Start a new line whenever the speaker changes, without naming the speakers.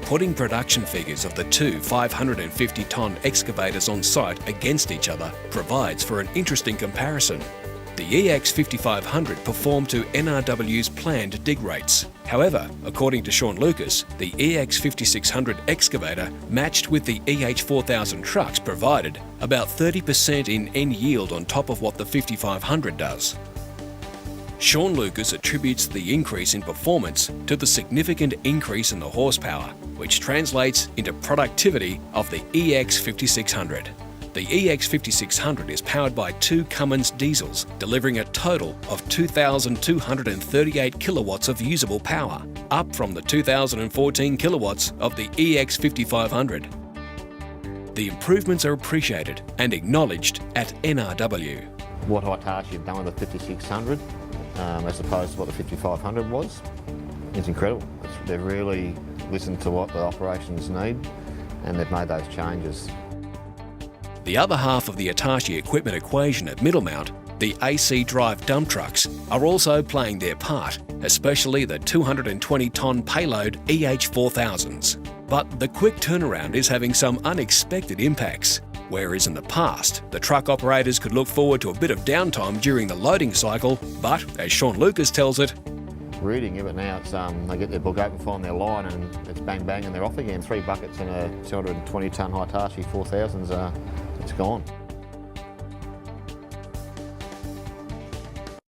Putting production figures of the two 550-tonne excavators on site against each other provides for an interesting comparison. The EX5500 performed to NRW's planned dig rates. However, according to Sean Lucas, the EX5600 excavator matched with the EH4000 trucks provided about 30% in end yield on top of what the 5500 does. Sean Lucas attributes the increase in performance to the significant increase in the horsepower, which translates into productivity of the EX5600. The EX5600 is powered by two Cummins diesels, delivering a total of 2,238 kilowatts of usable power, up from the 2,014 kilowatts of the EX5500. The improvements are appreciated and acknowledged at NRW.
What Hitachi have done with the 5600 as opposed to what the 5500 was, it's incredible. They've really listened to what the operations need and they've made those changes.
The other half of the Hitachi equipment equation at Middlemount, the AC drive dump trucks, are also playing their part, especially the 220-tonne payload EH4000s. But the quick turnaround is having some unexpected impacts. Whereas in the past, the truck operators could look forward to a bit of downtime during the loading cycle, but as Sean Lucas tells it,
reading it, but now it's they get their book open, find their line, and it's bang bang and they're off again. 3 buckets and a 220-tonne Hitachi 4000s, it's gone.